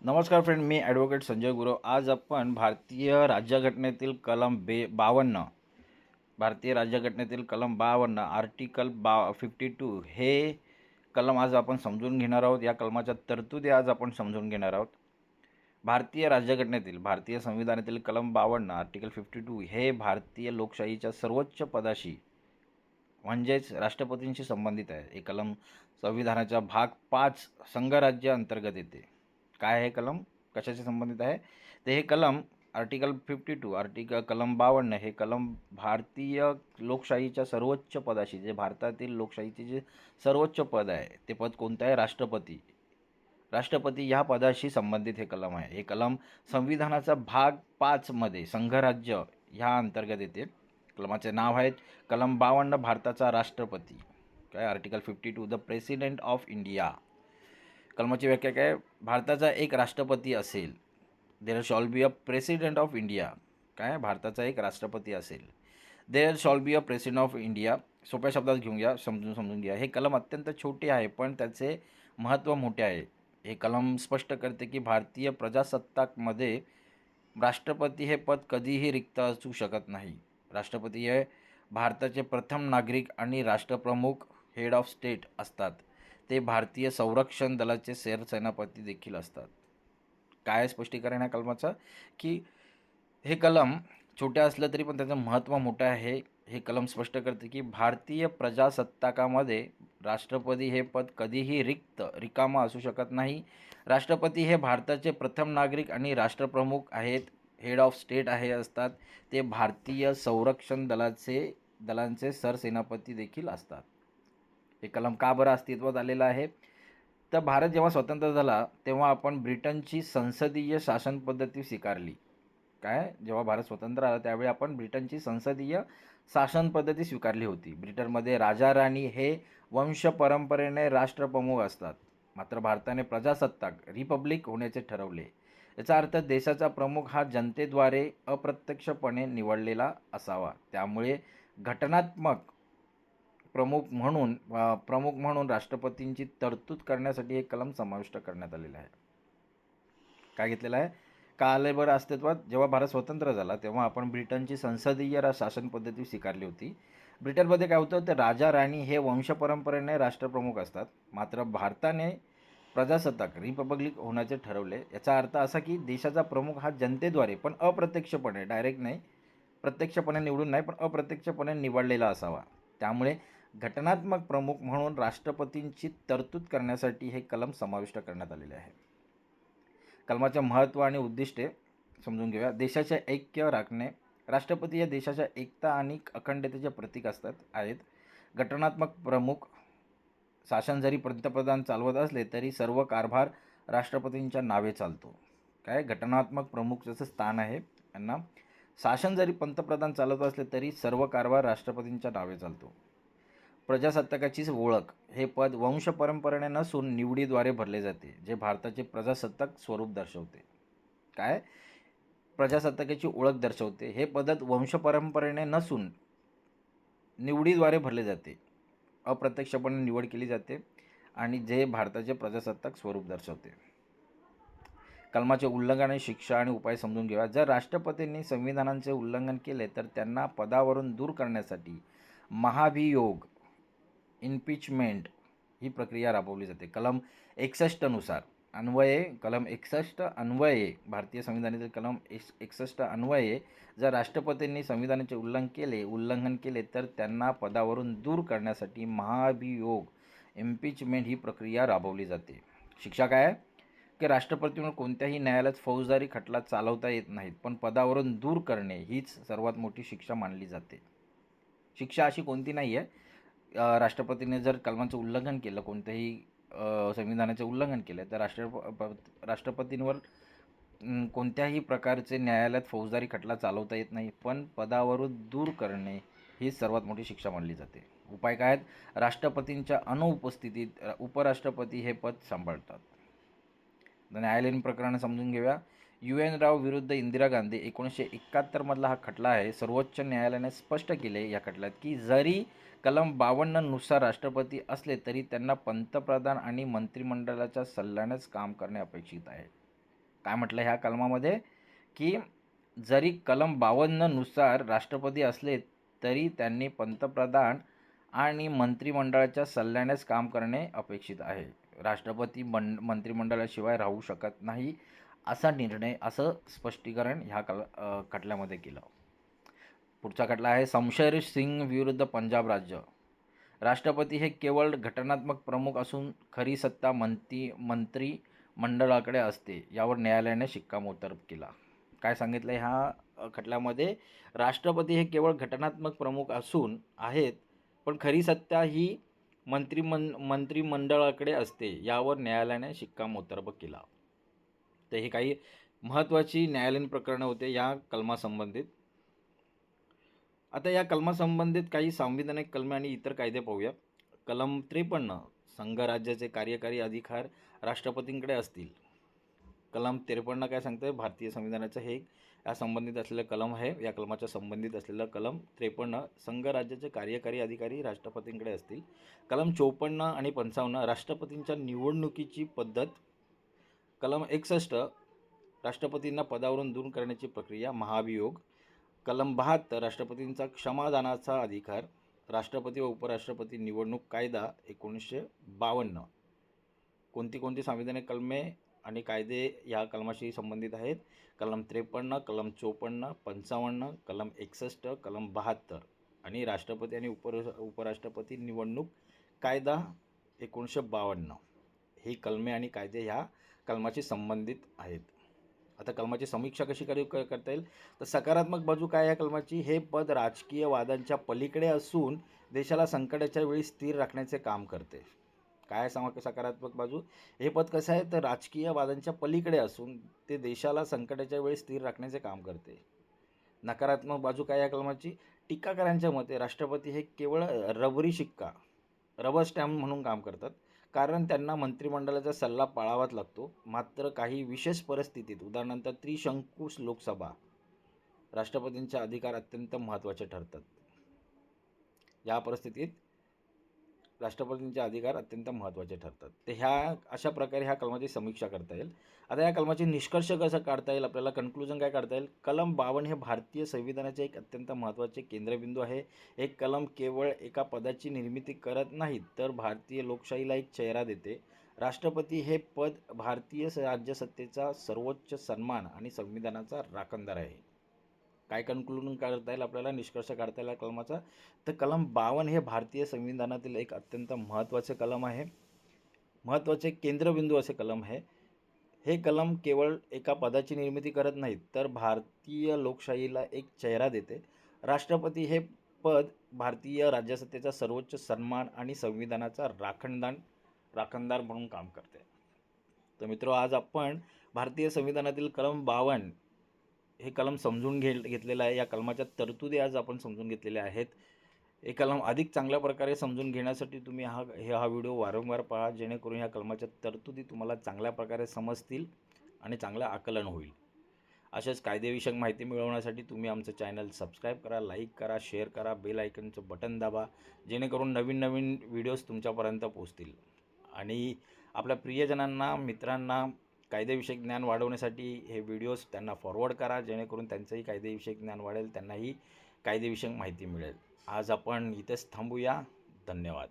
नमस्कार फ्रेंड, मी ॲडव्होकेट संजय गुरव. आज आपण भारतीय राज्यघटनेतील कलम 52, भारतीय राज्यघटनेतील कलम 52 आर्टिकल 52 हे कलम आज आपण समजून घेणार आहोत. या कलमाच्या तरतुदी आज आपण समजून घेणार आहोत. भारतीय राज्यघटनेतील भारतीय संविधानातील कलम 52 आर्टिकल 52 हे भारतीय लोकशाहीच्या सर्वोच्च पदाशी म्हणजेच राष्ट्रपतींशी संबंधित आहे. हे कलम संविधानाच्या भाग 5 संघराज्य अंतर्गत येते. काय आहे कलम, कशाशी संबंधित आहे? तर हे कलम आर्टिकल 52 कलम 52 हे कलम भारतीय लोकशाहीच्या सर्वोच्च पदाशी, जे भारतातील लोकशाहीचे जे सर्वोच्च पद आहे ते पद कोणतं आहे? राष्ट्रपती. राष्ट्रपती ह्या पदाशी संबंधित हे कलम आहे. हे कलम संविधानाचा भाग 5 मध्ये संघराज्य ह्या अंतर्गत येते. कलमाचे नाव आहेत कलम 52 भारताचा राष्ट्रपती. काय? Article 52 the president of India. कलमाची व्याख्या काय? भारताचा एक राष्ट्रपती असेल. There shall be a president of India. काय? भारताचा एक राष्ट्रपती असेल. There shall be a president of India. सोप्या शब्दात घेऊन घ्या, समजून घ्या. हे कलम अत्यंत छोटे आहे पण त्याचे महत्त्व मोठे आहे. हे कलम स्पष्ट करते की भारतीय प्रजासत्ताकमध्ये राष्ट्रपती हे पद कधीही रिक्त असू शकत नाही. राष्ट्रपती हे भारताचे प्रथम नागरिक आणि राष्ट्रप्रमुख, हेड ऑफ स्टेट असतात. ते भारतीय संरक्षण दलाचे सरसेनापती देखील असतात. काय स्पष्टीकरण आहे कलमाचं? की हे कलम छोटे असलं तरी पण त्याचं महत्त्व मोठं आहे. हे कलम स्पष्ट करते की भारतीय प्रजासत्ताकामध्ये राष्ट्रपती हे पद कधीही रिकामा असू शकत नाही. राष्ट्रपती हे भारताचे प्रथम नागरिक आणि राष्ट्रप्रमुख आहेत, हेड ऑफ स्टेट असतात. ते भारतीय संरक्षण दलांचे सरसेनापती देखील असतात. हे कलम का बरं अस्तित्वात आलेलं आहे? तर भारत जेव्हा स्वतंत्र झाला तेव्हा आपण ब्रिटनची संसदीय शासन पद्धती स्वीकारली. काय? जेव्हा भारत स्वतंत्र आला त्यावेळी आपण ब्रिटनची संसदीय शासन पद्धती स्वीकारली होती. ब्रिटनमध्ये राजा राणी हे वंश परंपरेने राष्ट्रप्रमुख असतात. मात्र भारताने प्रजासत्ताक रिपब्लिक होण्याचे ठरवले. याचा अर्थ देशाचा प्रमुख हा जनतेद्वारे अप्रत्यक्षपणे निवडलेला असावा. त्यामुळे घटनात्मक प्रमुख म्हणून राष्ट्रपतींची तरतूद करण्यासाठी हे कलम समाविष्ट करण्यात आलेलं आहे. काय घेतलेलं आहे? का आले बरं अस्तित्वात? जेव्हा भारत स्वतंत्र झाला तेव्हा आपण ब्रिटनची संसदीय शासन पद्धती स्वीकारली होती. ब्रिटनमध्ये काय होतं, तर राजा राणी हे वंशपरंपरेने राष्ट्रप्रमुख असतात. मात्र भारताने प्रजासत्ताक रिपब्लिक होण्याचे ठरवले. याचा अर्थ असा की देशाचा प्रमुख हा जनतेद्वारे पण अप्रत्यक्षपणे, डायरेक्ट नाही, प्रत्यक्षपणे निवडून नाही पण अप्रत्यक्षपणे निवडलेला असावा. त्यामुळे घटनात्मक प्रमुख म्हणून राष्ट्रपतींची तरतूद करण्यासाठी हे कलम समाविष्ट करण्यात आलेले आहे. कलमाचे महत्त्व आणि उद्दिष्टे समजून घेऊया. देशाचे ऐक्य राखणे. राष्ट्रपती हे देशाच्या एकता आणि अखंडतेचे प्रतीक आहेत. घटनात्मक प्रमुख. शासन जरी पंतप्रधान चालवत असले तरी सर्व कारभार राष्ट्रपतींच्या नावे चालतो. काय? घटनात्मक प्रमुख जसं स्थान आहे यांना. शासन जरी पंतप्रधान चालवत असले तरी सर्व कारभार राष्ट्रपतींच्या नावे चालतो. प्रजासत्ताकाची ओळख. हे पद वंशपरंपरेने नसून निवडीद्वारे भरले जाते, जे भारताचे प्रजासत्ताक स्वरूप दर्शवते. काय? प्रजासत्ताकाची ओळख दर्शवते. हे पद वंशपरंपरेने नसून निवडीद्वारे भरले जाते, अप्रत्यक्षपणे निवड केली जाते आणि जे भारताचे प्रजासत्ताक स्वरूप दर्शवते. कलमाचे उल्लंघन आणि शिक्षा आणि उपाय समजून घेऊया. जर राष्ट्रपतींनी संविधानाचे उल्लंघन केले तर त्यांना पदावरून दूर करण्यासाठी महाभियोग, इम्पीचमेंट ही प्रक्रिया राबवली जाते. कलम 61 नुसार कलम 61 अन्वये, भारतीय संविधानातील कलम 61 अन्वये जर राष्ट्रपतींनी संविधानाचे उल्लंघन केले तर त्यांना पदावरून दूर करण्यासाठी महाभियोग, इम्पीचमेंट ही प्रक्रिया राबवली जाते. शिक्षा काय आहे? की राष्ट्रपतींवर कोणत्याही न्यायालयात फौजदारी खटला चालवता येत नाहीत, पण पदावरून दूर करणे हीच सर्वात मोठी शिक्षा मानली जाते. शिक्षा अशी कोणती नाही आहे. राष्ट्रपतीने जर कलमांचं उल्लंघन केलं, कोणत्याही संविधानाचे उल्लंघन केलं तर राष्ट्रपतींवर कोणत्याही प्रकारचे न्यायालयात फौजदारी खटला चालवता येत नाही, पण पदावरून दूर करणे ही सर्वात मोठी शिक्षा मानली जाते. उपाय काय आहेत? राष्ट्रपतींच्या अनुपस्थितीत उपराष्ट्रपती हे पद सांभाळतात. न्यायालयीन प्रकरण समजून घेऊया. UN राव विरुद्ध इंदिरा गांधी 1971 मधला हा खटला आहे. सर्वोच्च न्यायालयाने स्पष्ट केले या खटल्यात की जरी कलम 52 नुसार राष्ट्रपती असले तरी त्यांना पंतप्रधान आणि मंत्रिमंडळाच्या सल्ल्यानेच काम करणे अपेक्षित आहे. काय म्हटलं ह्या कलमामध्ये, की जरी कलम 52 नुसार राष्ट्रपती असले तरी त्यांनी पंतप्रधान आणि मंत्रिमंडळाच्या सल्ल्यानेच काम करणे अपेक्षित आहे. राष्ट्रपती मंत्रिमंडळाशिवाय राहू शकत नाही असा निर्णय, असं स्पष्टीकरण ह्या खटल्यामध्ये केलं. पुढचा खटला आहे शमशेर सिंग विरुद्ध पंजाब राज्य. राष्ट्रपती हे केवळ घटनात्मक प्रमुख असून खरी सत्ता मंत्रिमंडळाकडे असते, यावर न्यायालयाने शिक्कामोर्तब केला. काय सांगितलं ह्या खटल्यामध्ये, राष्ट्रपती हे केवळ घटनात्मक प्रमुख असून आहेत, पण खरी सत्ता ही मंत्रिमंडळाकडे असते, यावर न्यायालयाने शिक्कामोर्तब केला. तर हे काही महत्त्वाची न्यायालयीन प्रकरणं होते या कलमासंबंधित. आता या कलमासंबंधित काही संविधानिक कलमे आणि इतर कायदे पाहूया. कलम 53, संघराज्याचे कार्यकारी अधिकार राष्ट्रपतींकडे असतील. कलम 53 काय सांगतं, भारतीय संविधानाचं हे या संबंधित असलेलं कलम आहे. या कलमाच्या संबंधित असलेलं कलम 53, संघराज्याचे कार्यकारी अधिकारी राष्ट्रपतींकडे असतील. कलम 54 आणि 55, राष्ट्रपतींच्या निवडणुकीची पद्धत. कलम 61, राष्ट्रपतींना पदावरून दूर करण्याची प्रक्रिया, महाभियोग. कलम 72, राष्ट्रपतींचा क्षमादानाचा अधिकार. राष्ट्रपती व उपराष्ट्रपती निवडणूक कायदा 1952. कोणती संविधानिक कलमे आणि कायदे या कलमाशी संबंधित आहेत? कलम 53, कलम 54, 55, कलम 61, कलम 72 आणि राष्ट्रपती आणि उपराष्ट्रपती निवडणूक कायदा 1952. ही कलमे आणि कायदे ह्या कलमाशी संबंधित आहेत. आता कलमाची समीक्षा कशी करता येईल, तर सकारात्मक बाजू काय या कलमाची, हे पद राजकीय वादांच्या पलीकडे असून देशाला संकटाच्या वेळी स्थिर राखण्याचे काम करते. काय सकारात्मक बाजू, हे पद कसं आहे, तर राजकीय वादांच्या पलीकडे असून ते देशाला संकटाच्या वेळी स्थिर राखण्याचे काम करते. नकारात्मक बाजू काय या कलमाची, टीकाकारांच्या मते राष्ट्रपती हे केवळ रबर स्टॅम्प म्हणून काम करतात, कारण त्यांना मंत्रिमंडळाचा सल्ला पाळावाच लागतो. मात्र काही विशेष परिस्थितीत, उदाहरणार्थ त्रिशंकू लोकसभा, राष्ट्रपतींचे अधिकार अत्यंत महत्त्वाचे ठरतात. या परिस्थितीत राष्ट्रपतींचे अधिकार अत्यंत महत्त्वाचे ठरतात. तर ह्या अशा प्रकारे ह्या कलमाची समीक्षा करता येईल. आता या कलमाची निष्कर्ष कसं काढता येईल, आपल्याला कन्क्लुजन काय काढता येईल, कलम 52 हे भारतीय संविधानाचे एक अत्यंत महत्त्वाचे केंद्रबिंदू आहे. एक कलम केवळ एका पदाची निर्मिती करत नाहीत, तर भारतीय लोकशाहीला एक चेहरा देते. राष्ट्रपती हे पद भारतीय राज्यसत्तेचा सर्वोच्च सन्मान आणि संविधानाचा राखणदार आहे. काय कन्क्लुजन काढता येईल, आपल्याला निष्कर्ष काढता येईल कलमाचा, तर कलम 52 हे भारतीय संविधानातील एक अत्यंत महत्त्वाचे कलम आहे, महत्त्वाचे केंद्रबिंदू असे कलम आहे. हे कलम केवळ एका पदाची निर्मिती करत नाहीत, तर भारतीय लोकशाहीला एक चेहरा देते. राष्ट्रपती हे पद भारतीय राज्यसत्तेचा सर्वोच्च सन्मान आणि संविधानाचा राखणदार म्हणून काम करते. तर मित्र, आज आपण भारतीय संविधानातील कलम 52 हे कलम समजून घेतलेलं आहे. या कलमाच्या तरतुदी आज आपण समजून घेतलेल्या आहेत. हे कलम अधिक चांगल्या प्रकारे समजून घेण्यासाठी तुम्ही हा व्हिडिओ वारंवार पहा, जेणेकरून ह्या कलमाच्या तरतुदी तुम्हाला चांगल्या प्रकारे समजतील आणि चांगलं आकलन होईल. अशाच कायदेविषयक माहिती मिळवण्यासाठी तुम्ही आमचं चॅनल सबस्क्राईब करा, लाईक करा, शेअर करा, बेल आयकनचं बटन दाबा, जेणेकरून नवीन व्हिडिओज तुमच्यापर्यंत पोहोचतील. आणि आपल्या प्रियजनांना, मित्रांना कायदेविषयक ज्ञान वाढवण्यासाठी हे व्हिडिओज त्यांना फॉरवर्ड करा, जेणेकरून त्यांचंही कायदेविषयक ज्ञान वाढेल, त्यांनाही कायदेविषयक माहिती मिळेल. आज आपण इथेच थांबूया. धन्यवाद.